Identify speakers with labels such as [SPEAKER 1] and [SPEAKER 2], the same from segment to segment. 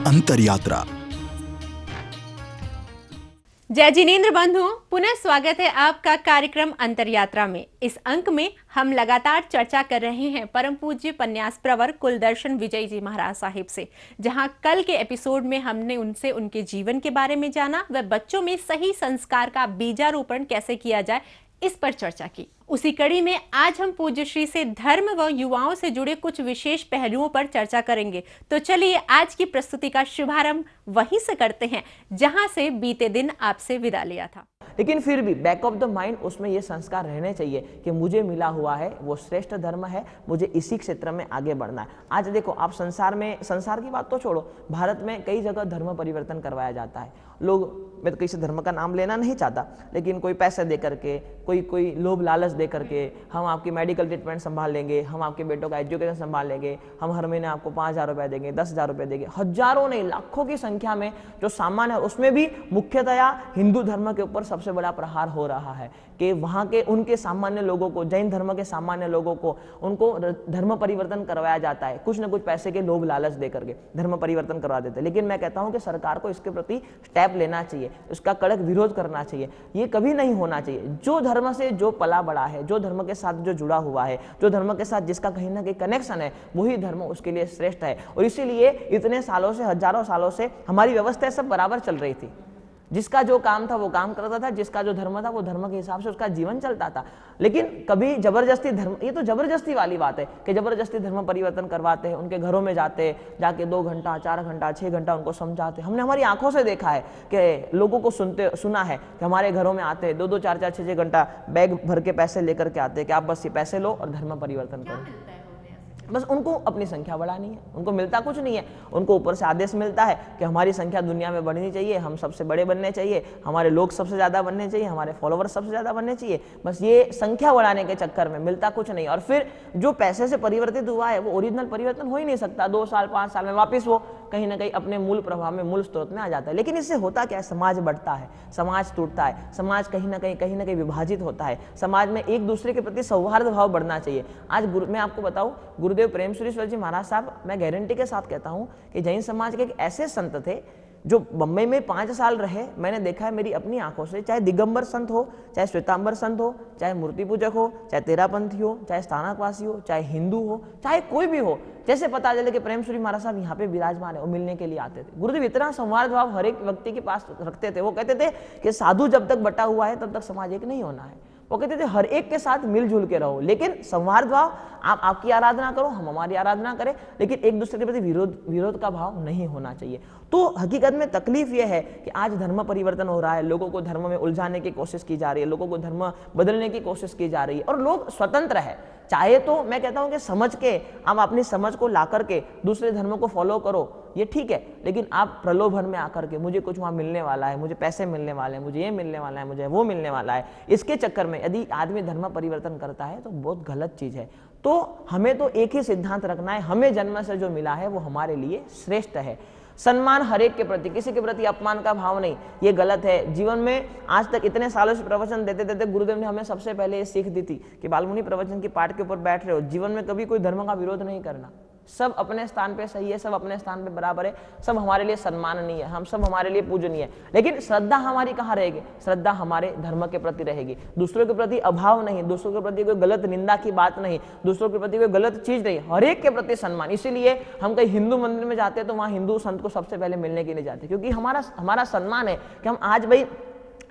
[SPEAKER 1] अंतर यात्रा।
[SPEAKER 2] जय जिनेंद्र बंधु, पुनः स्वागत है आपका कार्यक्रम अंतर यात्रा में। इस अंक में हम लगातार चर्चा कर रहे हैं परम पूज्य पन्यास प्रवर कुलदर्शन विजय जी महाराज साहिब से, जहां कल के एपिसोड में हमने उनसे उनके जीवन के बारे में जाना व बच्चों में सही संस्कार का बीजारोपण कैसे किया जाए इस पर चर्चा की। उसी कड़ी में आज हम पूज्य श्री से धर्म व युवाओं से जुड़े कुछ विशेष पहलुओं पर चर्चा करेंगे। तो चलिए आज की प्रस्तुति का शुभारंभ वहीं से करते हैं जहां से बीते दिन आपसे विदा लिया था।
[SPEAKER 3] लेकिन फिर भी बैक ऑफ द माइंड उसमें ये संस्कार रहने चाहिए कि मुझे मिला हुआ है वो श्रेष्ठ धर्म है, मुझे इसी क्षेत्र में आगे बढ़ना है। आज देखो आप संसार की बात तो छोड़ो, भारत में कई जगह धर्म परिवर्तन करवाया जाता है। लोग, मैं तो किसी धर्म का नाम लेना नहीं चाहता, लेकिन कोई पैसे दे करके, कोई लोभ लालच दे करके, हम आपकी मेडिकल ट्रीटमेंट संभाल लेंगे, हम आपके बेटों का एजुकेशन संभाल लेंगे, हम हर महीने आपको 5,000 रुपए देंगे, 10,000 रुपए देंगे, हजारों नहीं लाखों की संख्या में जो सामान है उसमें भी मुख्यतया हिंदू धर्म के ऊपर सबसे बड़ा प्रहार हो रहा है कि वहां के उनके सामान्य लोगों को, जैन धर्म के सामान्य लोगों को, उनको धर्म परिवर्तन करवाया जाता है। कुछ ना कुछ पैसे के लोभ लालच दे करके धर्म परिवर्तन करवा देते हैं। लेकिन मैं कहता हूं कि सरकार को इसके प्रति स्टेप लेना चाहिए, उसका कड़क विरोध करना चाहिए। ये कभी नहीं होना चाहिए। जो धर्म से जो पला बड़ा है, जो धर्म के साथ जो जुड़ा हुआ है, जो धर्म के साथ जिसका कहीं ना कहीं कनेक्शन है, वही धर्म उसके लिए श्रेष्ठ है। और इसीलिए इतने सालों से, हजारों सालों से हमारी व्यवस्था सब बराबर चल रही थी। जिसका जो काम था वो काम करता था, जिसका जो धर्म था वो धर्म के हिसाब से उसका जीवन चलता था। लेकिन कभी जबरदस्ती धर्म, ये तो जबरदस्ती वाली बात है कि जबरदस्ती धर्म परिवर्तन करवाते हैं, उनके घरों में जाते, जाके 2 घंटा 4 घंटा 6 घंटा उनको समझाते। हमने हमारी आंखों से देखा है कि लोगों को सुना है कि हमारे घरों में आते 2-2 4-4 6-6 घंटा बैग भर के पैसे लेकर के आते हैं कि आप बस ये पैसे लो और धर्म परिवर्तन करो। बस उनको अपनी संख्या बढ़ानी है, उनको मिलता कुछ नहीं है। उनको ऊपर से आदेश मिलता है कि हमारी संख्या दुनिया में बढ़नी चाहिए, हम सबसे बड़े बनने चाहिए, हमारे लोग सबसे ज़्यादा बनने चाहिए, हमारे फॉलोवर्स सबसे ज़्यादा बनने चाहिए। बस ये संख्या बढ़ाने के चक्कर में मिलता कुछ नहीं। और फिर जो पैसे से परिवर्तित हुआ है वो ओरिजिनल परिवर्तन हो ही नहीं सकता। 2 साल 5 साल में वापस वो कहीं ना कहीं अपने मूल प्रभाव में, मूल स्रोत में आ जाता है। लेकिन इससे होता क्या है? समाज बढ़ता है, समाज टूटता है, समाज कहीं ना कहीं विभाजित होता है। समाज में एक दूसरे के प्रति सौहार्द भाव बढ़ना चाहिए। आज मैं आपको बताऊं, गुरुदेव प्रेम सुरेश्वर जी महाराज साहब, मैं गारंटी के साथ कहता हूं कि जैन समाज के एक ऐसे संत थे जो बम्बई में 5 साल रहे। मैंने देखा है मेरी अपनी आंखों से, चाहे दिगंबर संत हो, चाहे श्वेतांबर संत हो, चाहे मूर्ति पूजक हो, चाहे तेरापंथी हो, चाहे स्थानकवासी हो, चाहे हिंदू हो, चाहे कोई भी हो, जैसे पता चले कि प्रेम सूरी महाराज साहब यहाँ पे विराजमान है, वो मिलने के लिए आते थे। गुरुदेव इतना संवाद भाव हर एक व्यक्ति के पास रखते थे। वो कहते थे कि साधु जब तक बटा हुआ है तब तक समाज एक नहीं होना है। वो कहते थे हर एक के साथ मिलजुल के रहो, लेकिन संवाद भाव, आप आपकी आराधना करो, हम हमारी आराधना करें, लेकिन एक दूसरे के प्रति विरोध का भाव नहीं होना चाहिए। तो हकीकत में तकलीफ यह है कि आज धर्म परिवर्तन हो रहा है, लोगों को धर्म में उलझाने की कोशिश की जा रही है, लोगों को धर्म बदलने की कोशिश की जा रही है। और लोग स्वतंत्र है, चाहे तो मैं कहता हूं कि समझ के, आप अपनी समझ को ला करके दूसरे धर्मों को फॉलो करो, ये ठीक है। लेकिन आप प्रलोभन में आकर के मुझे कुछ वहां मिलने वाला है, मुझे पैसे मिलने वाले हैं, मुझे ये मिलने वाला है, मुझे वो मिलने वाला है, इसके चक्कर में यदि आदमी धर्म परिवर्तन करता है तो बहुत गलत चीज है। तो हमें तो एक ही सिद्धांत रखना है, हमें जन्म से जो मिला है वो हमारे लिए श्रेष्ठ है। सम्मान हर एक के प्रति, किसी के प्रति अपमान का भाव नहीं, ये गलत है। जीवन में आज तक इतने सालों से प्रवचन देते देते गुरुदेव ने हमें सबसे पहले ये सीख दी थी कि बालमुनि प्रवचन की पाठ के ऊपर बैठ रहे हो, जीवन में कभी कोई धर्म का विरोध नहीं करना। सब अपने स्थान पे सही है, सब अपने स्थान पे बराबर है, सब हमारे लिए सम्माननीय है, हम सब हमारे लिए पूजनीय है। लेकिन श्रद्धा हमारी कहाँ रहेगी? श्रद्धा हमारे धर्म के प्रति रहेगी, दूसरों के प्रति अभाव नहीं, दूसरों के प्रति कोई गलत निंदा की बात नहीं, दूसरों के प्रति कोई गलत चीज नहीं, हर एक के प्रति सम्मान। इसीलिए हम कहीं हिंदू मंदिर में जाते हैं तो वहां हिंदू संत को सबसे पहले मिलने के लिए जाते हैं, क्योंकि हमारा सम्मान है कि हम आज भाई,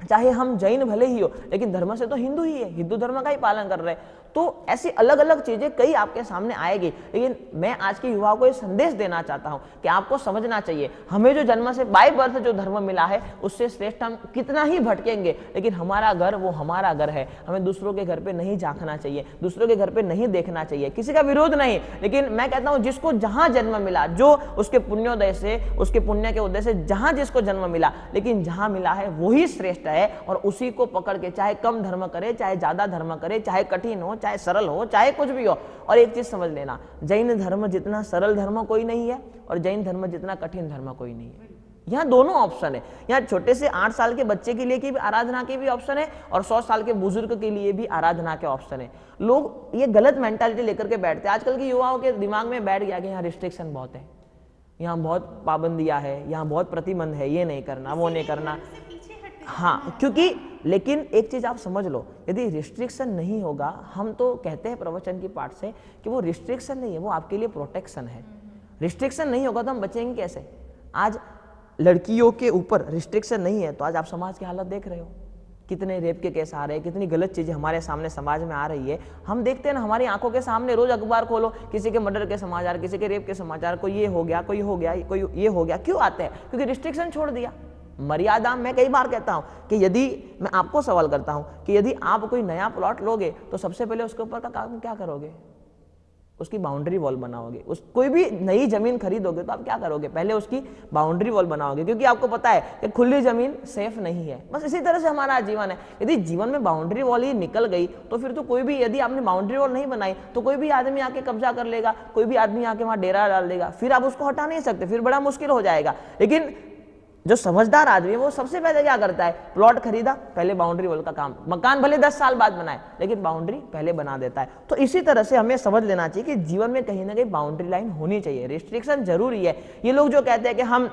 [SPEAKER 3] चाहे हम जैन भले ही हो, लेकिन धर्म से तो हिंदू ही है, हिंदू धर्म का ही पालन कर रहे हैं। तो ऐसी अलग अलग चीजें कई आपके सामने आएगी। लेकिन मैं आज के युवाओं को ये संदेश देना चाहता हूं कि आपको समझना चाहिए, हमें जो जन्म से बाय बर्थ जो धर्म मिला है उससे श्रेष्ठ हम कितना ही भटकेंगे, लेकिन हमारा घर वो हमारा घर है। हमें दूसरों के घर पे नहीं झांकना चाहिए, दूसरों के घर पे नहीं देखना चाहिए, किसी का विरोध नहीं। लेकिन मैं कहता हूं जिसको जहां जन्म मिला, जो उसके पुण्योदय से, उसके पुण्य के उदय से जहां जिसको जन्म मिला, लेकिन जहां मिला है वही श्रेष्ठ है। और उसी को पकड़ के चाहे कम धर्म करे, चाहे ज्यादा धर्म करे, चाहे कठिन हो, चाहे सरल हो, चाहे कुछ भी हो। और एक चीज समझ लेना, जैन धर्म जितना सरल धर्म कोई नहीं है और जैन धर्म जितना कठिन धर्म कोई नहीं है। यहाँ दोनों ऑप्शन है। यहाँ छोटे से 8 साल के बच्चे के लिए की भी आराधना के भी ऑप्शन है और 100 साल के बुजुर्ग के लिए भी आराधना के ऑप्शन है। लोग ये गलत मेंटालिटी लेकर के बैठते हैं। आजकल के युवाओं के दिमाग में बैठ गया कि यहाँ रिस्ट्रिक्शन बहुत है, यहाँ बहुत पाबंदियां है, यहाँ बहुत प्रतिबंध है, ये नहीं करना, वो नहीं करना। हाँ, क्योंकि लेकिन एक चीज आप समझ लो, यदि रिस्ट्रिक्शन नहीं होगा, हम तो कहते हैं प्रवचन की पाठ से कि वो रिस्ट्रिक्शन नहीं है, वो आपके लिए प्रोटेक्शन है। रिस्ट्रिक्शन नहीं होगा तो हम बचेंगे कैसे? आज लड़कियों के ऊपर रिस्ट्रिक्शन नहीं है तो आज आप समाज की हालत देख रहे हो, कितने रेप के केस आ रहे हैं, कितनी गलत चीजें हमारे सामने समाज में आ रही है। हम देखते हैं ना, हमारी आंखों के सामने रोज अखबार खोलो, किसी के मर्डर के समाचार, किसी के रेप के समाचार, कोई ये हो गया, कोई हो गया, कोई ये हो गया। क्यों आते हैं? क्योंकि रिस्ट्रिक्शन छोड़ दिया। मर्यादा, मैं कई बार कहता हूं कि यदि मैं आपको सवाल करता हूं कि यदि आप कोई नया प्लॉट लोगे तो सबसे पहले उसके ऊपर का काम क्या करोगे? उसकी बाउंड्री वॉल बनाओगे। उस कोई भी नई जमीन खरीदोगे तो आप क्या करोगे? पहले उसकी बाउंड्री वॉल बनाओगे, क्योंकि आपको पता है कि खुली जमीन सेफ नहीं है। बस इसी तरह से हमारा जीवन है। यदि जीवन में बाउंड्री वॉल ही निकल गई तो फिर तो कोई भी, यदि आपने बाउंड्री वॉल नहीं बनाई तो कोई भी आदमी आके कब्जा कर लेगा, कोई भी आदमी आके वहां डेरा डाल देगा, फिर आप उसको हटा नहीं सकते, फिर बड़ा मुश्किल हो जाएगा। लेकिन जो समझदार आदमी है वो सबसे पहले क्या करता है? प्लॉट खरीदा, पहले बाउंड्री वॉल का काम, मकान भले 10 साल बाद बनाए लेकिन बाउंड्री पहले बना देता है। तो इसी तरह से हमें समझ लेना चाहिए कि जीवन में कहीं ना कहीं बाउंड्री लाइन होनी चाहिए, रिस्ट्रिक्शन जरूरी है। ये लोग जो कहते हैं कि हम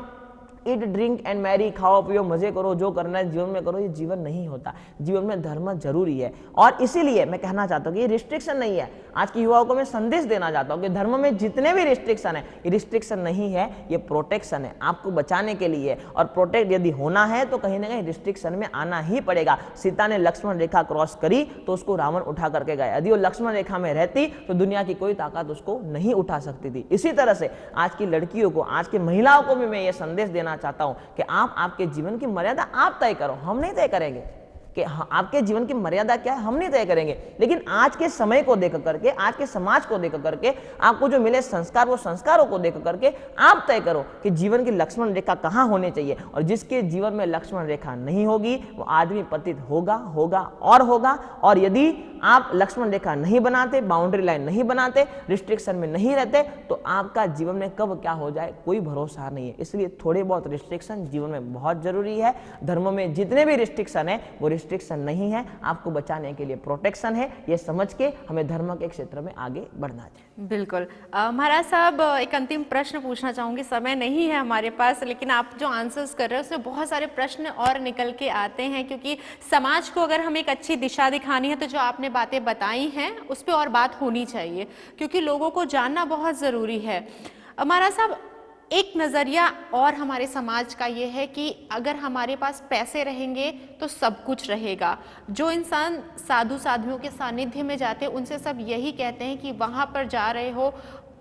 [SPEAKER 3] ईट ड्रिंक एंड मैरी, खाओ पियो मजे करो, जो करना है जीवन में करो, ये जीवन नहीं होता। जीवन में धर्म जरूरी है। और इसीलिए मैं कहना चाहता हूँ कि ये रिस्ट्रिक्शन नहीं है। आज की युवाओं को मैं संदेश देना चाहता हूँ कि धर्म में जितने भी रिस्ट्रिक्शन है, ये रिस्ट्रिक्शन नहीं है, ये प्रोटेक्शन है, आपको बचाने के लिए। और प्रोटेक्ट यदि होना है तो कहीं ना कहीं रिस्ट्रिक्शन में आना ही पड़ेगा। सीता ने लक्ष्मण रेखा क्रॉस करी तो उसको रावण उठा करके गया। यदि वो लक्ष्मण रेखा में रहती तो दुनिया की कोई ताकत उसको नहीं उठा सकती थी। इसी तरह से आज की लड़कियों को, आज की महिलाओं को भी मैं ये संदेश देना चाहता हूं कि आप आपके जीवन की मर्यादा आप तय करो, हम नहीं तय करेंगे कि आपके जीवन की मर्यादा क्या है, हम नहीं तय करेंगे। लेकिन आज के समय को देख करके, आज के समाज को देख करके, आपको जो मिले संस्कार, वो संस्कारों को देख करके आप तय करो कि जीवन की लक्ष्मण रेखा कहां होनी चाहिए। और जिसके जीवन में लक्ष्मण रेखा नहीं होगी वो आदमी पतित होगा, होगा और होगा। और यदि आप लक्ष्मण रेखा नहीं बनाते, बाउंड्री लाइन नहीं बनाते, रिस्ट्रिक्शन में नहीं रहते, तो आपका जीवन में कब क्या हो जाए कोई भरोसा नहीं है। इसलिए थोड़े बहुत रिस्ट्रिक्शन जीवन में बहुत जरूरी है। धर्म में जितने भी रिस्ट्रिक्शन है वो रिस्ट्रिक्शन नहीं है, आपको बचाने के लिए प्रोटेक्शन है। ये समझ के हमें धर्म के क्षेत्र में आगे बढ़ना चाहिए।
[SPEAKER 2] बिल्कुल। महाराज साहब, एक अंतिम प्रश्न पूछना चाहूंगी, समय नहीं है हमारे पास, लेकिन आप जो आंसर्स कर रहे हो उसमें बहुत सारे प्रश्न और निकल के आते हैं, क्योंकि समाज को अगर हम एक अच्छी दिशा दिखानी है तो जो आपने बातें बताई हैं उस पर और बात होनी चाहिए, क्योंकि लोगों को जानना बहुत ज़रूरी है। महाराज साहब, एक नज़रिया और हमारे समाज का ये है कि अगर हमारे पास पैसे रहेंगे तो सब कुछ रहेगा। जो इंसान साधु साधुओं के सानिध्य में जाते हैं उनसे सब यही कहते हैं कि वहाँ पर जा रहे हो,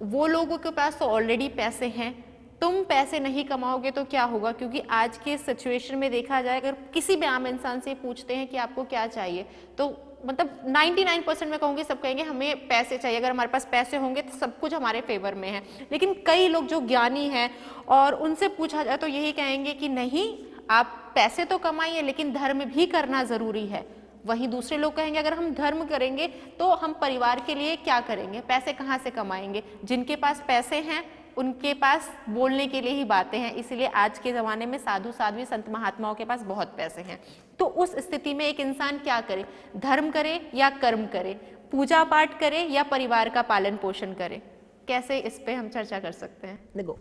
[SPEAKER 2] वो लोगों के पास तो ऑलरेडी पैसे हैं, तुम पैसे नहीं कमाओगे तो क्या होगा। क्योंकि आज के सिचुएशन में देखा जाए, अगर किसी भी आम इंसान से पूछते हैं कि आपको क्या चाहिए, तो मतलब 99% मैं कहूँगी सब कहेंगे हमें पैसे चाहिए, अगर हमारे पास पैसे होंगे तो सब कुछ हमारे फेवर में है। लेकिन कई लोग जो ज्ञानी हैं और उनसे पूछा जाए तो यही कहेंगे कि नहीं, आप पैसे तो कमाइए लेकिन धर्म भी करना ज़रूरी है। वहीं दूसरे लोग कहेंगे अगर हम धर्म करेंगे तो हम परिवार के लिए क्या करेंगे, पैसे कहाँ से कमाएंगे। जिनके पास पैसे हैं उनके पास बोलने के लिए ही बातें हैं, इसीलिए आज के ज़माने में साधु साध्वी संत महात्माओं के पास बहुत पैसे हैं। तो उस स्थिति में एक इंसान क्या करे, धर्म करे या कर्म करे, पूजा पाठ करे या परिवार का पालन पोषण करे, कैसे इस पे हम चर्चा कर सकते हैं?
[SPEAKER 3] देखो,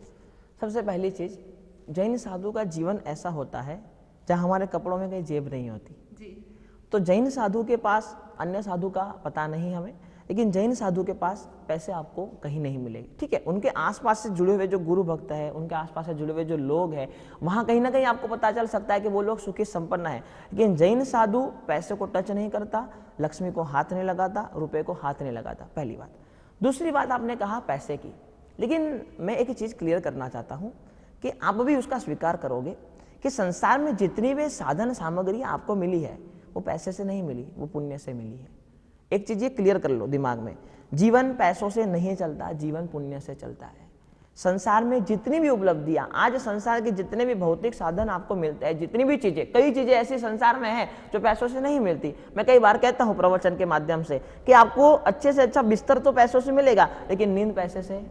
[SPEAKER 3] सबसे पहली चीज, जैन साधु का जीवन ऐसा होता है जहाँ हमारे कपड़ों में कहीं जेब नहीं होती जी। तो जैन साधु के पास, अन्य साधु का पता नहीं हमें, लेकिन जैन साधु के पास पैसे आपको कहीं नहीं मिलेंगे। ठीक है, उनके आसपास से जुड़े हुए जो गुरु भक्त है, उनके आसपास से जुड़े हुए जो लोग हैं, वहाँ कहीं ना कहीं आपको पता चल सकता है कि वो लोग सुखी संपन्न है। लेकिन जैन साधु पैसे को टच नहीं करता, लक्ष्मी को हाथ नहीं लगाता, रुपए को हाथ नहीं लगाता, पहली बात। दूसरी बात, आपने कहा पैसे की, लेकिन मैं एक चीज़ क्लियर करना चाहता हूँ कि आप भी उसका स्वीकार करोगे कि संसार में जितनी भी साधन सामग्री आपको मिली है वो पैसे से नहीं मिली, वो पुण्य से मिली है। एक चीज ये क्लियर कर लो दिमाग में, जीवन पैसों से नहीं चलता, जीवन पुण्य से चलता है। संसार में जितनी भी उपलब्धियां, आज संसार के जितने भी भौतिक साधन आपको मिलते हैं, जितनी भी चीजें, कई चीजें ऐसी संसार में हैं जो पैसों से नहीं मिलती। मैं कई बार कहता हूं प्रवचन के माध्यम से कि आपको अच्छे से अच्छा बिस्तर तो पैसों से मिलेगा, लेकिन नींद पैसे से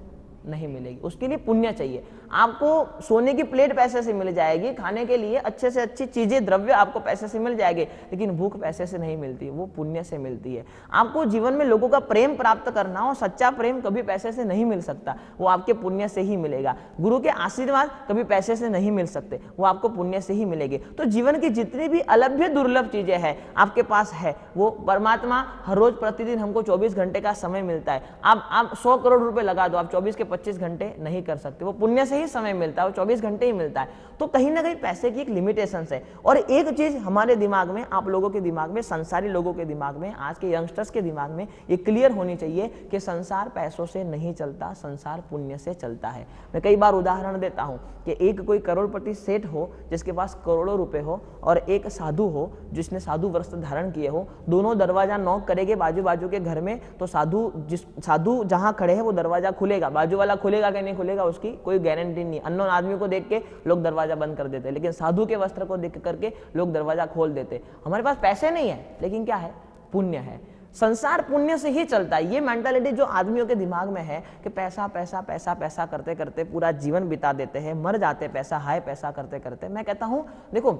[SPEAKER 3] नहीं मिलेगी। उसके लिए पुण्य चाहिए। आपको सोने की प्लेट पैसे से मिल जाएगी, खाने के लिए अच्छे से अच्छी चीजें द्रव्य आपको पैसे से मिल जाएंगे, लेकिन भूख पैसे से नहीं मिलती, वो पुण्य से मिलती है। आपको जीवन में लोगों का प्रेम प्राप्त करना हो, सच्चा प्रेम कभी पैसे से नहीं मिल सकता, वो आपके पुण्य से ही मिलेगा। गुरु के आशीर्वाद कभी पैसे से नहीं मिल सकते, वो आपको पुण्य से ही मिलेंगे। तो जीवन की जितनी भी अलभ्य दुर्लभ चीजें हैं आपके पास है, वो परमात्मा हर रोज प्रतिदिन हमको 24 घंटे का समय मिलता है। आप 100 करोड़ रुपए लगा दो, आप 24 के 25 घंटे नहीं कर सकते, वो पुण्य से ही समय मिलता है, वो 24 घंटे ही मिलता है। तो कहीं ना कहीं पैसे की एक लिमिटेशन है। और एक चीज हमारे दिमाग में, आप लोगों के दिमाग में, संसारी लोगों के दिमाग में, आज के यंगस्टर्स के दिमाग में ये क्लियर होनी चाहिए कि संसार पैसों से नहीं चलता, संसार पुण्य से चलता है। मैं कई बार उदाहरण देता हूं कि एक कोई करोड़पति सेठ हो जिसके पास करोड़ों रुपए हो, और एक साधु हो जिसने साधु वस्त्र धारण किए हो, दोनों दरवाजा नॉक करेंगे बाजू बाजू के घर में, तो साधु जहां खड़े हैं वो दरवाजा खुलेगा, बाजू वाला खुलेगा कि नहीं खुलेगा उसकी कोई गारंटी नहीं। अननोन आदमी को देख के लोग दरवाजा बंद कर देते, लेकिन साधु के वस्त्र को देख करके लोग दरवाजा खोल देते। हमारे पास पैसे नहीं है, लेकिन क्या है, पुण्य है। संसार पुण्य से ही चलता है। ये मेंटालिटी जो आदमियों के दिमाग में है कि पैसा पैसा पैसा पैसा करते करते पूरा जीवन बिता देते हैं, मर जाते पैसा हाय पैसा करते करते। मैं कहता हूं देखो,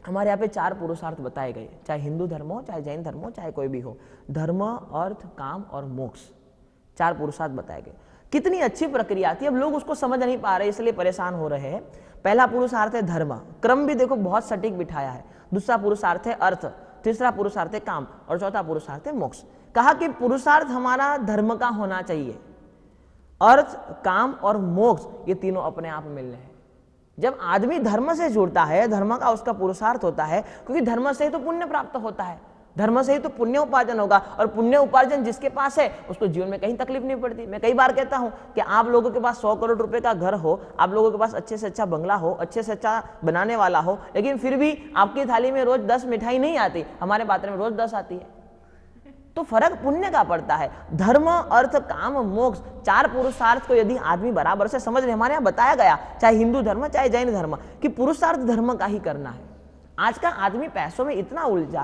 [SPEAKER 3] हमारे यहाँ पे 4 पुरुषार्थ बताए गए, चाहे हिंदू धर्म हो, चाहे जैन धर्म हो, चाहे कोई भी हो, धर्म, अर्थ, काम और मोक्ष, 4 पुरुषार्थ बताए गए। कितनी अच्छी प्रक्रिया थी, अब लोग उसको समझ नहीं पा रहे, इसलिए परेशान हो रहे हैं। पहला पुरुषार्थ है धर्म, क्रम भी देखो बहुत सटीक बिठाया है। दूसरा पुरुषार्थ है अर्थ, तीसरा पुरुषार्थ है काम, और चौथा पुरुषार्थ है मोक्ष। कहा कि पुरुषार्थ हमारा धर्म का होना चाहिए, अर्थ, काम और मोक्ष ये तीनों अपने आप मिल रहे हैं। जब आदमी धर्म से जुड़ता है, धर्म का उसका पुरुषार्थ होता है, क्योंकि धर्म से ही तो पुण्य प्राप्त होता है, धर्म से ही तो पुण्य उपार्जन होगा, और पुण्य उपार्जन जिसके पास है उसको जीवन में कहीं तकलीफ नहीं पड़ती। मैं कई बार कहता हूं कि आप लोगों के पास 100 करोड़ रुपए का घर हो, आप लोगों के पास अच्छे से अच्छा बंगला हो, अच्छे से अच्छा बनाने वाला हो, लेकिन फिर भी आपकी थाली में रोज 10 मिठाई नहीं आती, हमारे पात्र में रोज 10 आती है। तो फर्क पुण्य का पड़ता है। धर्म, अर्थ, काम, मोक्ष, 4 पुरुषार्थ को यदि आदमी बराबर से समझ ले, हमारे यहाँ बताया गया, चाहे हिंदू धर्म चाहे जैन धर्म, कि पुरुषार्थ धर्म का ही करना है। आज का आदमी पैसों में इतना उलझा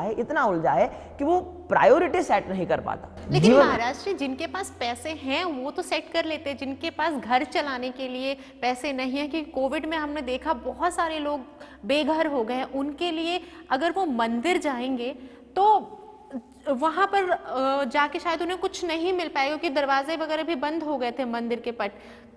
[SPEAKER 3] है कि वो प्रायोरिटी सेट नहीं कर पाता।
[SPEAKER 2] लेकिन महाराष्ट्र जिनके पास पैसे हैं वो तो सेट कर लेते हैं, जिनके पास घर चलाने के लिए पैसे नहीं है, कि कोविड में हमने देखा बहुत सारे लोग बेघर हो गए, उनके लिए अगर वो मंदिर जाएंगे तो वहां पर जाके शायद उन्हें कुछ नहीं मिल पाएगा, क्योंकि दरवाजे वगैरह भी बंद हो गए थे, मंदिर के पट,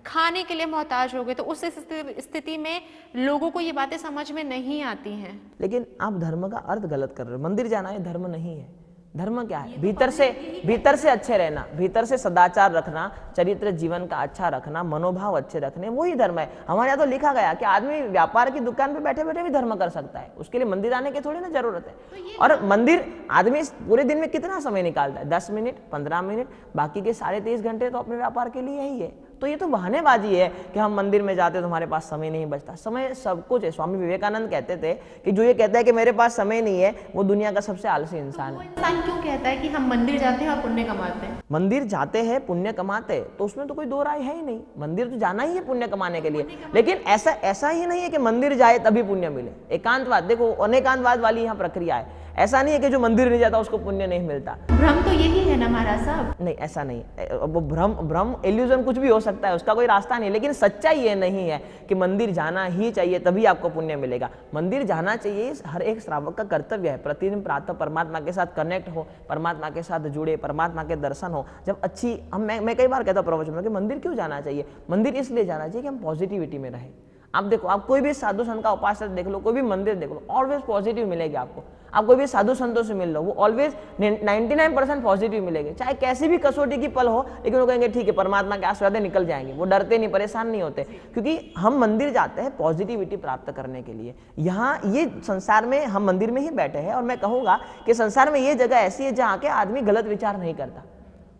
[SPEAKER 2] खाने के लिए मोहताज हो गए। तो उस स्थिति में लोगों को ये बातें समझ में नहीं आती हैं।
[SPEAKER 3] लेकिन आप धर्म का अर्थ गलत कर रहे हो। मंदिर जाना ये धर्म नहीं है। धर्म क्या है? भीतर से अच्छे रहना, भीतर से सदाचार रखना, चरित्र जीवन का अच्छा रखना, मनोभाव अच्छे रखने, वही धर्म है। हमारे यहाँ तो लिखा गया कि आदमी व्यापार की दुकान पे बैठे बैठे भी धर्म कर सकता है, उसके लिए मंदिर आने की थोड़ी ना जरूरत है। और मंदिर आदमी पूरे दिन में कितना समय निकालता है? 10 मिनट, 15 मिनट, बाकी के 3.5 घंटे तो अपने व्यापार के लिए ही है। तो ये तो बहानेबाजी है कि हम मंदिर में जाते तो हमारे पास समय नहीं बचता। समय सब कुछ है। स्वामी विवेकानंद कहते थे कि जो ये कहता है कि मेरे पास समय नहीं है, वो दुनिया का सबसे आलसी इंसान है।
[SPEAKER 2] इंसान क्यों कहता है कि हम मंदिर जाते हैं और पुण्य कमाते हैं?
[SPEAKER 3] मंदिर जाते हैं, पुण्य कमाते हैं, तो उसमें तो कोई दो राय है ही नहीं। मंदिर तो जाना ही है पुण्य कमाने के लिए, लेकिन ऐसा ही नहीं है कि मंदिर जाए तभी पुण्य मिले। एकांतवाद, देखो अनेकांतवाद वाली यहाँ प्रक्रिया है। ऐसा नहीं है कि जो मंदिर नहीं जाता उसको पुण्य नहीं मिलता।
[SPEAKER 2] भ्रम तो यही है ना महाराज साहब?
[SPEAKER 3] नहीं, ऐसा नहीं। वो भ्रम इल्यूजन कुछ भी हो सकता है, उसका कोई रास्ता नहीं, लेकिन सच्चाई ये नहीं है कि मंदिर जाना ही चाहिए तभी आपको पुण्य मिलेगा। मंदिर जाना चाहिए, हर एक श्रावक का कर्तव्य है। प्रतिदिन प्रातः परमात्मा के साथ कनेक्ट हो, परमात्मा के साथ जुड़े, परमात्मा के दर्शन हो। जब अच्छी मैं कई बार कहता हूँ प्रवचन में कि मंदिर क्यों जाना चाहिए? मंदिर इसलिए जाना चाहिए कि हम पॉजिटिविटी में रहें। आप देखो, आप कोई भी साधु संत का उपासक देख लो, कोई भी मंदिर देख लो, ऑलवेज पॉजिटिव मिलेगी आपको। आप कोई भी साधु संतों से मिल लो, वो ऑलवेज 99% पॉजिटिव मिलेंगे। चाहे कैसी भी कसौटी की पल हो, लेकिन वो कहेंगे ठीक है, परमात्मा के आशीर्वाद निकल जाएंगे। वो डरते नहीं, परेशान नहीं होते, क्योंकि हम मंदिर जाते हैं पॉजिटिविटी प्राप्त करने के लिए। यहाँ ये संसार में हम मंदिर में ही बैठे हैं, और मैं कहूँगा कि संसार में ये जगह ऐसी है जहाँ के आदमी गलत विचार नहीं करता।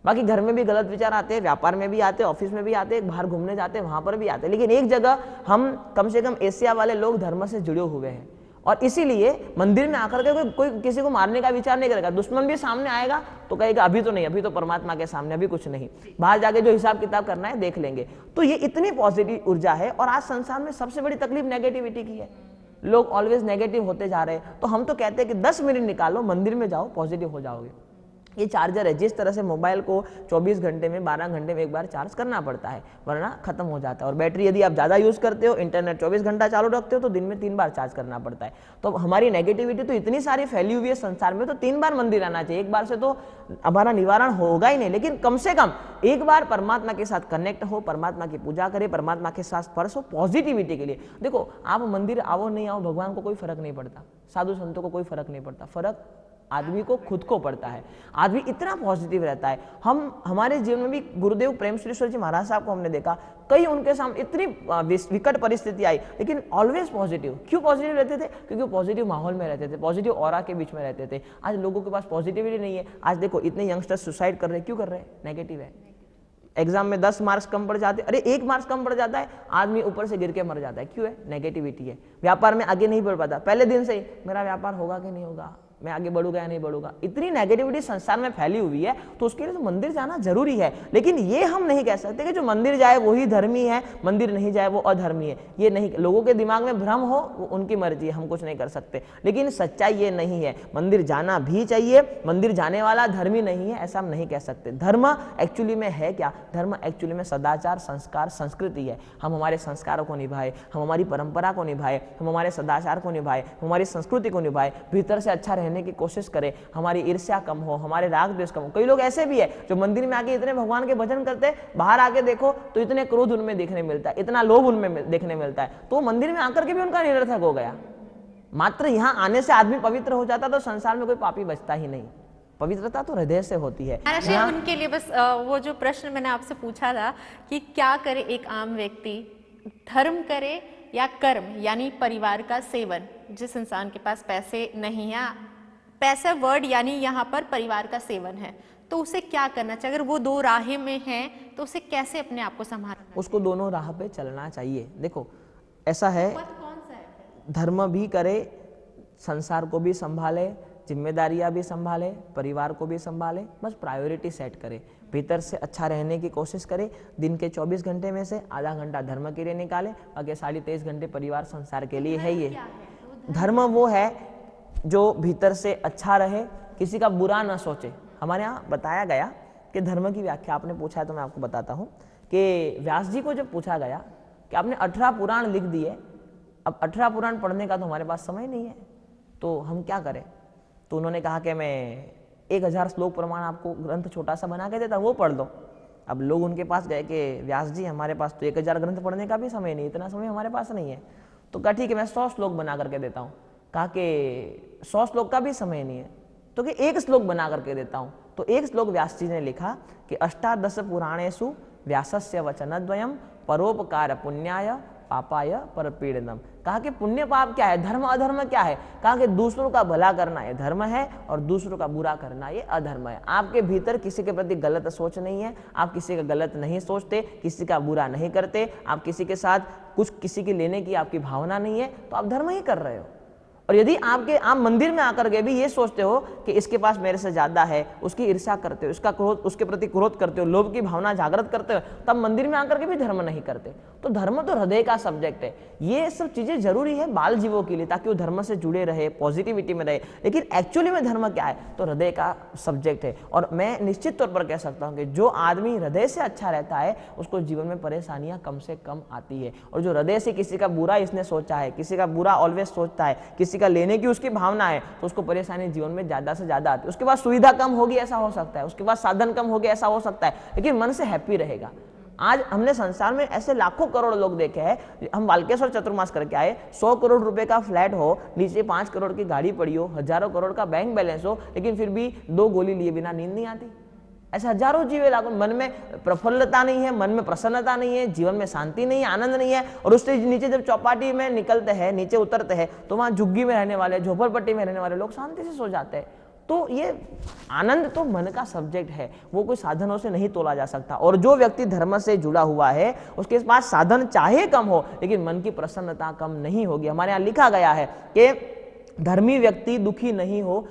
[SPEAKER 3] बाकी घर में भी गलत विचार आते हैं, व्यापार में भी आते हैं, ऑफिस में भी आते हैं, बाहर घूमने जाते हैं वहां पर भी आते हैं, लेकिन एक जगह हम कम से कम एशिया वाले लोग धर्म से जुड़े हुए हैं, और इसीलिए मंदिर में आकर के कोई किसी को मारने का विचार नहीं करेगा। दुश्मन भी सामने आएगा तो कहेगा अभी तो नहीं, अभी तो परमात्मा के सामने अभी कुछ नहीं, बाहर जाके जो हिसाब किताब करना है देख लेंगे। तो ये इतनी पॉजिटिव ऊर्जा है। और आज संसार में सबसे बड़ी तकलीफ नेगेटिविटी की है। लोग ऑलवेज नेगेटिव होते जा रहे हैं। तो हम तो कहते हैं कि 10 मिनट निकालो, मंदिर में जाओ, पॉजिटिव हो जाओगे। ये चार्जर है। जिस तरह से मोबाइल को 24 घंटे में 12 घंटे में एक बार चार्ज करना पड़ता है, वरना खत्म हो जाता है। और बैटरी यदि आप ज़्यादा यूज़ करते हो, इंटरनेट 24 घंटा चालू रखते हो, तो दिन में 3 बार चार्ज करना पड़ता है। तो हमारी नेगेटिविटी तो इतनी सारी फैली हुई है संसार में, तो 3 बार मंदिर आना चाहिए। एक बार से तो हमारा निवारण होगा ही नहीं, लेकिन कम से कम एक बार परमात्मा के साथ कनेक्ट हो, परमात्मा की पूजा करें, परमात्मा के साथ स्पर्श हो पॉजिटिविटी के लिए। देखो, आप मंदिर आओ नहीं आओ, भगवान को कोई फर्क नहीं पड़ता, साधु संतों को कोई फर्क नहीं पड़ता, फर्क आदमी को खुद को पड़ता है। आदमी इतना पॉजिटिव रहता है। हमारे जीवन में भी गुरुदेव प्रेम श्रीश्वर जी महाराज साहब को हमने देखा, कई उनके सामने इतनी विकट परिस्थिति आई, लेकिन ऑलवेज पॉजिटिव। क्यों पॉजिटिव रहते थे? क्योंकि वो पॉजिटिव माहौल में रहते थे, पॉजिटिव ऑरा के बीच में रहते थे। आज लोगों के पास पॉजिटिविटी नहीं है। आज देखो, इतने यंगस्टर्स सुसाइड कर रहे हैं, क्यों कर रहे हैं? नेगेटिव है। एग्जाम में 10 मार्क्स कम पड़ जाते, अरे 1 मार्क्स कम पड़ जाता है, आदमी ऊपर से गिर के मर जाता है। क्यों है? नेगेटिविटी है। व्यापार में आगे नहीं बढ़ पाता, पहले दिन से ही मेरा व्यापार होगा कि नहीं होगा, मैं आगे बढ़ूंगा या नहीं बढ़ूंगा। इतनी नेगेटिविटी संसार में फैली हुई है, तो उसके लिए तो मंदिर जाना जरूरी है। लेकिन ये हम नहीं कह सकते कि जो मंदिर जाए वही धर्मी है, मंदिर नहीं जाए वो अधर्मी है। ये नहीं, लोगों के दिमाग में भ्रम हो वो उनकी मर्जी है, हम कुछ नहीं कर सकते। लेकिन सच्चाई ये नहीं है, मंदिर जाना भी चाहिए, मंदिर जाने वाला धर्मी नहीं है ऐसा हम नहीं कह सकते। धर्म एक्चुअली में है क्या? धर्म एक्चुअली में सदाचार, संस्कार, संस्कृति है। हम हमारे संस्कारों को निभाए, हम हमारी परंपरा को निभाए, हम हमारे सदाचार को निभाए, हमारी संस्कृति को निभाए, भीतर से अच्छा रहने की कोशिश करें, हमारी ईर्ष्या कम हो, हमारे राग द्वेष कम हो। कई लोग ऐसे भी है जो मंदिर में आके इतने भगवान के भजन करते हैं, बाहर आके देखो तो इतने क्रोध उनमें देखने मिलता है, इतना लोभ उनमें देखने मिलता है, तो मंदिर में आकर के भी उनका निरर्थक हो गया। मात्र यहाँ आने से आदमी पवित्र हो जाता तो संसार में कोई पापी बचता ही नहीं। पवित्रता तो हृदय से होती है।
[SPEAKER 2] उनके लिए बस वो जो प्रश्न मैंने आपसे पूछा था कि क्या करे एक आम व्यक्ति, धर्म करे या कर्म, यानी परिवार का सेवन। जिस इंसान के पास पैसे नहीं है, पैसा वर्ड यानी यहाँ पर परिवार का सेवन है, तो उसे क्या करना चाहिए? अगर वो 2 राहें में है तो उसे कैसे अपने आप को संभालना?
[SPEAKER 3] उसको दोनों राह पे चलना चाहिए। देखो, ऐसा है,
[SPEAKER 2] कौन सा है?
[SPEAKER 3] धर्म भी करे, संसार को भी संभाले, जिम्मेदारियां भी संभाले, परिवार को भी संभाले, बस प्रायोरिटी सेट करे, भीतर से अच्छा रहने की कोशिश करे। दिन के 24 घंटे में से आधा घंटा धर्म के लिए निकाले, बाकी 23.5 घंटे परिवार संसार के लिए है। ये धर्म वो है जो भीतर से अच्छा रहे, किसी का बुरा ना सोचे। हमारे यहाँ बताया गया कि धर्म की व्याख्या आपने पूछा है तो मैं आपको बताता हूँ कि व्यास जी को जब पूछा गया कि आपने 18 पुराण लिख दिए, अब 18 पुराण पढ़ने का तो हमारे पास समय नहीं है, तो हम क्या करें? तो उन्होंने कहा कि मैं 1000 श्लोक प्रमाण आपको ग्रंथ छोटा सा बना के देता हूँ, वो पढ़ लो। अब लोग उनके पास गए कि व्यास जी हमारे पास तो 1000 ग्रंथ पढ़ने का भी समय नहीं, इतना समय हमारे पास नहीं है। तो कहा ठीक है, मैं 100 श्लोक बना करके देता हूँ। कहा कि 100 श्लोक का भी समय नहीं है, तो कि 1 श्लोक बना करके देता हूँ। तो 1 श्लोक व्यास जी ने लिखा कि 18 पुराणेषु व्यासस्य वचनद्वयम् परोपकार पुण्याय पापाय परपीड़नम। कहा कि पुण्य पाप क्या है, धर्म अधर्म क्या है? कहा कि दूसरों का भला करना ये धर्म है और दूसरों का बुरा करना ये अधर्म है। आपके भीतर किसी के प्रति गलत सोच नहीं है, आप किसी का गलत नहीं सोचते, किसी का बुरा नहीं करते, आप किसी के साथ कुछ किसी की लेने की आपकी भावना नहीं है, तो आप धर्म ही कर रहे हो। और यदि आप मंदिर में आकर के भी ये सोचते हो कि इसके पास मेरे से ज्यादा है, उसकी ईर्ष्या करते हो, इसका क्रोध, उसके प्रति क्रोध करते हो, लोभ की भावना जागृत करते हो, तब मंदिर में आकर के भी धर्म नहीं करते। तो धर्म तो हृदय का सब्जेक्ट है। ये सब चीजें जरूरी है बाल जीवों के लिए, ताकि वो धर्म से जुड़े रहे, पॉजिटिविटी में रहे। लेकिन एक्चुअली में धर्म क्या है? तो हृदय का सब्जेक्ट है। और मैं निश्चित तौर पर कह सकता हूँ कि जो आदमी हृदय से अच्छा रहता है उसको जीवन में परेशानियां कम से कम आती है। और जो हृदय से किसी का बुरा इसने सोचा है, किसी का बुरा ऑलवेज सोचता है, किसी का लेने की उसकी भावना है, तो उसको परेशानी जीवन में ज्यादा से ज्यादा आती है। उसके पास सुविधा कम होगी ऐसा हो सकता है, उसके पास साधन कम होगी ऐसा हो सकता है, लेकिन मन से हैप्पी रहेगा। आज हमने संसार में ऐसे लाखों करोड़ लोग देखे हैं। हम बालकेश्वर चतुर्मास करके आए, 100 करोड़ रुपए का फ्लैट हो, नीचे 5 करोड़ की गाड़ी पड़ी हो, हजारों करोड़ का बैंक बैलेंस हो, लेकिन फिर भी 2 गोली लिए बिना नींद नहीं आती। ऐसे हजारों जीवे लाखों, मन में प्रफुल्लता नहीं है, मन में प्रसन्नता नहीं है, जीवन में शांति नहीं है, आनंद नहीं है। और उससे नीचे जब चौपाटी में निकलते हैं, नीचे उतरते हैं, तो वहां झुग्गी में रहने वाले, झोपड़पट्टी में रहने वाले लोग शांति से सो जाते हैं। तो ये आनंद तो मन का सब्जेक्ट है, वो कोई साधनों से नहीं तोला जा सकता। और जो व्यक्ति धर्म से जुड़ा हुआ है उसके पास साधन चाहे कम हो, लेकिन मन की प्रसन्नता कम नहीं होगी। हमारे यहाँ लिखा गया है कि धर्मी व्यक्ति दुखी नहीं हो,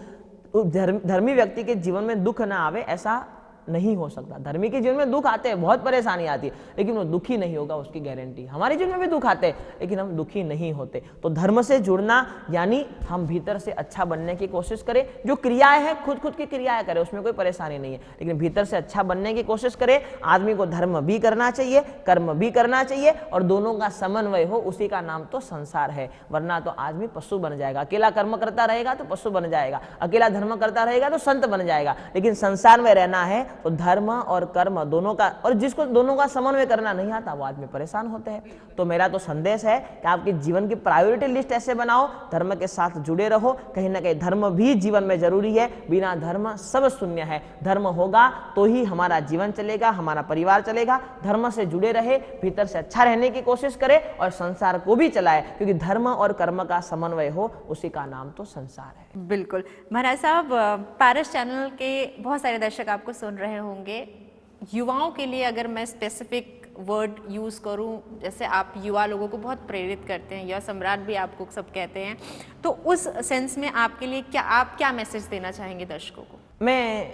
[SPEAKER 3] धर्मी व्यक्ति के जीवन में दुख ना आवे, ऐसा नहीं हो सकता। धर्मी के जीवन में दुख आते हैं, बहुत परेशानी आती है, लेकिन वो दुखी नहीं होगा, उसकी गारंटी। हमारे जीवन में भी दुख आते हैं, लेकिन हम दुखी नहीं होते। तो धर्म से जुड़ना यानी हम भीतर से अच्छा बनने की कोशिश करें। जो क्रियाएं हैं खुद की क्रियाएं करें, उसमें कोई परेशानी नहीं है, लेकिन भीतर से अच्छा बनने की कोशिश करें। आदमी को धर्म भी करना चाहिए, कर्म भी करना चाहिए, और दोनों का समन्वय हो, उसी का नाम तो संसार है। वरना तो आदमी पशु बन जाएगा। अकेला कर्म करता रहेगा तो पशु बन जाएगा, अकेला धर्म करता रहेगा तो संत बन जाएगा। लेकिन संसार में रहना है तो धर्म और कर्म दोनों का, और जिसको दोनों का समन्वय करना नहीं आता वो आदमी परेशान होते हैं। तो मेरा तो संदेश है कि आपके जीवन की प्रायोरिटी लिस्ट ऐसे बनाओ, धर्म के साथ जुड़े रहो। कहीं ना कहीं धर्म भी जीवन में जरूरी है, बिना धर्म सब शून्य है। धर्म होगा तो ही हमारा जीवन चलेगा, हमारा परिवार चलेगा। धर्म से जुड़े रहे, भीतर से अच्छा रहने की कोशिश करें और संसार को भी चलाए, क्योंकि धर्म और कर्म का समन्वय हो, उसी का नाम तो संसार है।
[SPEAKER 2] बिल्कुल महाराज साहब, पारस चैनल के बहुत सारे दर्शक आपको सुन रहे होंगे। युवाओं के लिए अगर मैं स्पेसिफिक वर्ड यूज़ करूं, जैसे आप युवा लोगों को बहुत प्रेरित करते हैं, युवा सम्राट भी आपको सब कहते हैं, तो उस सेंस में आपके लिए आप क्या मैसेज देना चाहेंगे दर्शकों को?
[SPEAKER 3] मैं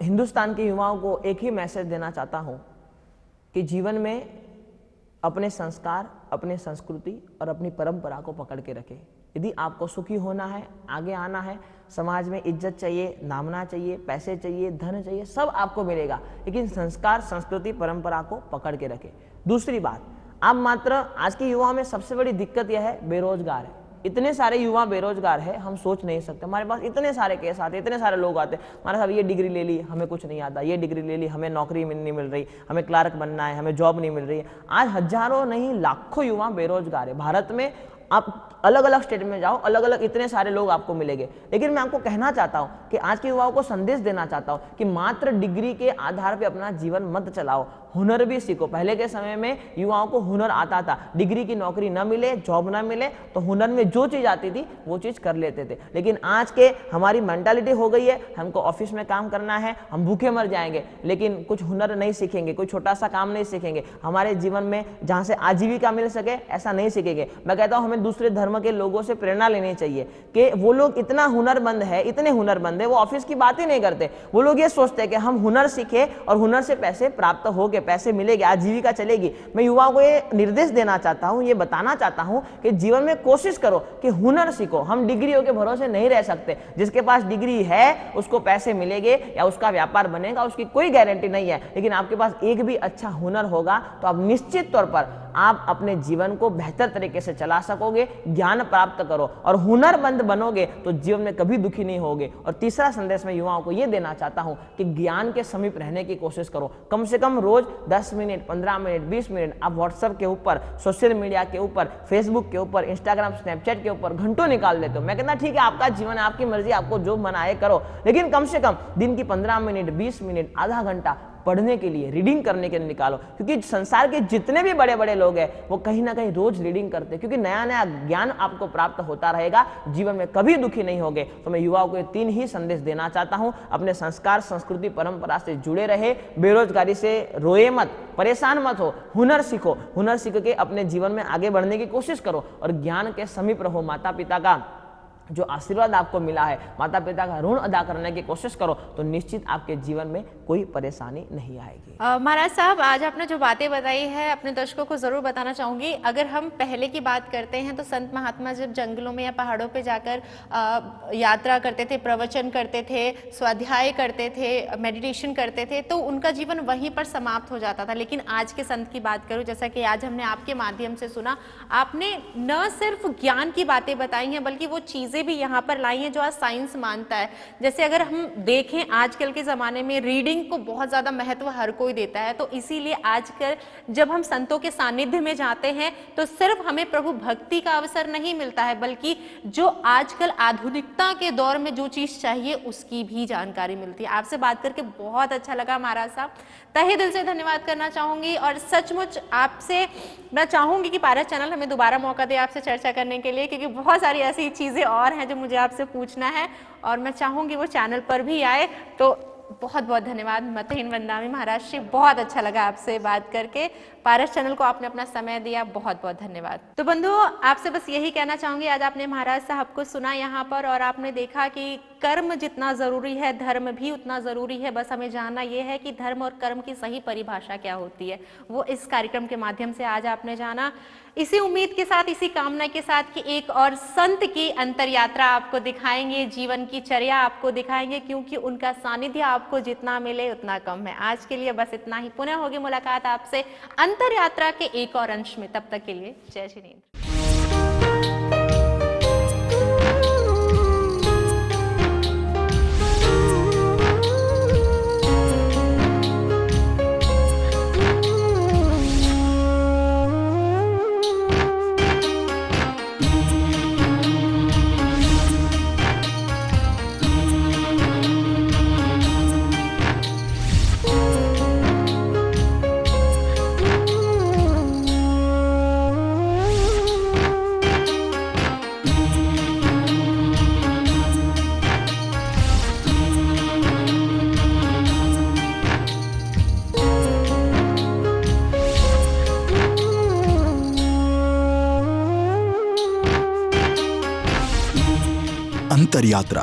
[SPEAKER 3] हिंदुस्तान के युवाओं को एक ही मैसेज देना चाहता हूं कि जीवन में अपने संस्कार, अपने संस्कृति और अपनी परंपरा को पकड़ के रखें। यदि आपको सुखी होना है, आगे आना है, समाज में इज्जत चाहिए, नामना चाहिए, पैसे चाहिए, धन चाहिए, सब आपको मिलेगा, लेकिन संस्कार, संस्कृति, परंपरा को पकड़ के रखें। दूसरी बात, आप मात्र आज के युवाओं में सबसे बड़ी दिक्कत यह है, बेरोजगार है। इतने सारे युवा बेरोजगार है, हम सोच नहीं सकते। हमारे पास इतने सारे केस आते, इतने सारे लोग आते, हमारे साहब ये डिग्री ले ली, हमें कुछ नहीं आता, ये डिग्री ले ली, हमें नौकरी नहीं मिल रही, हमें क्लार्क बनना है, हमें जॉब नहीं मिल रही है। आज हजारों नहीं लाखों युवा बेरोजगार है भारत में। आप अलग अलग स्टेट में जाओ, अलग अलग इतने सारे लोग आपको मिलेंगे। लेकिन मैं आपको कहना चाहता हूं कि आज के युवाओं को संदेश देना चाहता हूं कि मात्र डिग्री के आधार पे अपना जीवन मत चलाओ, हुनर भी सीखो। पहले के समय में युवाओं को हुनर आता था, डिग्री की नौकरी न मिले, जॉब न मिले, तो हुनर में जो चीज आती थी वो चीज कर लेते थे। लेकिन आज के हमारी मेंटालिटी हो गई है, हमको ऑफिस में काम करना है, हम भूखे मर जाएंगे, लेकिन कुछ हुनर नहीं सीखेंगे, कोई छोटा सा काम नहीं सीखेंगे, हमारे जीवन में जहां से आजीविका मिल सके ऐसा नहीं सीखेंगे। मैं कहता हूं हमें दूसरे धर्म के लोगों से प्रेरणा लेनी चाहिए कि वो लोग इतना हुनरमंद है, इतने हुनरमंद है, वो ऑफिस की बात ही नहीं करते। वो लोग ये सोचते हैं कि हम हुनर सीखे और हुनर से पैसे प्राप्त हो गए, पैसे मिलेंगे, आजीविका चलेगी। मैं युवाओं को ये निर्देश देना चाहता हूं, ये बताना चाहता हूं कि जीवन में कोशिश करो कि हुनर सीखो। हम डिग्रियों के भरोसे नहीं रह सकते। जिसके पास डिग्री है उसको पैसे मिलेंगे या उसका व्यापार बनेगा, उसकी कोई गारंटी नहीं है। लेकिन आपके पास एक भी अच्छा हुनर होगा तो आप निश्चित तौर पर आप अपने जीवन को बेहतर तरीके से चला सकोगे। ज्ञान प्राप्त करो और हुनरमंद बनोगे तो जीवन में कभी दुखी नहीं होगे। और तीसरा संदेश मैं युवाओं को यह देना चाहता हूं कि ज्ञान के समीप रहने की कोशिश करो। कम से कम रोज 10 मिनट, 15 मिनट, 20 मिनट आप व्हाट्सएप के ऊपर, सोशल मीडिया के ऊपर, फेसबुक के ऊपर, इंस्टाग्राम, स्नैपचैट के ऊपर घंटों निकाल देते हो। मैं कहता ठीक है, आपका जीवन, आपकी मर्जी, आपको जो मन आए करो, लेकिन कम से कम दिन की 15 मिनट, 20 मिनट, आधा घंटा पढ़ने के लिए, रीडिंग करने के लिए निकालो। क्योंकि संसार के जितने भी बड़े बड़े लोग हैं वो कहीं ना कहीं रोज रीडिंग करते हैं, क्योंकि नया नया ज्ञान आपको प्राप्त होता रहेगा, जीवन में कभी दुखी नहीं होगे। तो मैं युवाओं को ये 3 ही संदेश देना चाहता हूं। अपने संस्कार, संस्कृति, परंपरा से जुड़े रहे, बेरोजगारी से रोए मत, परेशान मत हो, हुनर सीखो। हुनर सीख के अपने जीवन में आगे बढ़ने की कोशिश करो और ज्ञान के समीप रहो। माता पिता का जो आशीर्वाद आपको मिला है, माता पिता का ऋण अदा करने की कोशिश करो, तो निश्चित आपके जीवन में कोई परेशानी नहीं आएगी।
[SPEAKER 2] महाराज साहब, आज आपने जो बातें बताई है अपने दर्शकों को जरूर बताना चाहूंगी। अगर हम पहले की बात करते हैं तो संत महात्मा जब जंगलों में या पहाड़ों पे जाकर यात्रा करते थे, प्रवचन करते थे, स्वाध्याय करते थे, मेडिटेशन करते थे, तो उनका जीवन वहीं पर समाप्त हो जाता था। लेकिन आज के संत की बात करूं, जैसा कि आज हमने आपके माध्यम से सुना, आपने न सिर्फ ज्ञान की बातें बताई हैं बल्कि वो चीजें भी यहाँ पर लाई हैं जो आज साइंस मानता है। जैसे अगर हम देखें आजकल के ज़माने में रीडिंग को बहुत ज़्यादा महत्व हर कोई देता है, तो इसीलिए आजकल जब हम संतों के सानिध्य में जाते हैं तो सिर्फ हमें प्रभु भक्ति का अवसर नहीं मिलता है, बल्कि जो आजकल आधुनिकता के दौर में जो चीज़ चाहिए उसकी भी जानकारी मिलती है। आपसे बात करके बहुत अच्छा लगा महाराज साहब, तहे दिल से धन्यवाद करना चाहूँगी। और सचमुच आपसे मैं चाहूँगी कि पारस चैनल हमें दोबारा मौका दे आपसे चर्चा करने के लिए, क्योंकि बहुत सारी ऐसी चीज़ें और हैं जो मुझे आपसे पूछना है और मैं चाहूंगी वो चैनल पर भी आए। तो बहुत बहुत धन्यवाद। मतहीन वंदामी महाराज श्री, बहुत अच्छा लगा आपसे बात करके। पारस चैनल को आपने अपना समय दिया, बहुत बहुत धन्यवाद। तो बंधुओं, आपसे बस यही कहना चाहूंगी, आज आपने महाराज साहब को सुना यहाँ पर और आपने देखा कि कर्म जितना जरूरी है धर्म भी उतना जरूरी है। बस हमें जानना यह है कि धर्म और कर्म की सही परिभाषा क्या होती है, वो इस कार्यक्रम के माध्यम से आज आपने जाना। इसी उम्मीद के साथ, इसी कामना के साथ कि एक और संत की अंतर यात्रा आपको दिखाएंगे, जीवन की चर्या आपको दिखाएंगे, क्योंकि उनका सानिध्य आपको जितना मिले उतना कम है। आज के लिए बस इतना ही। पुनः होगी मुलाकात आपसे अंतर यात्रा के एक और अंश में। तब तक के लिए जय जिनेंद्र।
[SPEAKER 1] अंतर यात्रा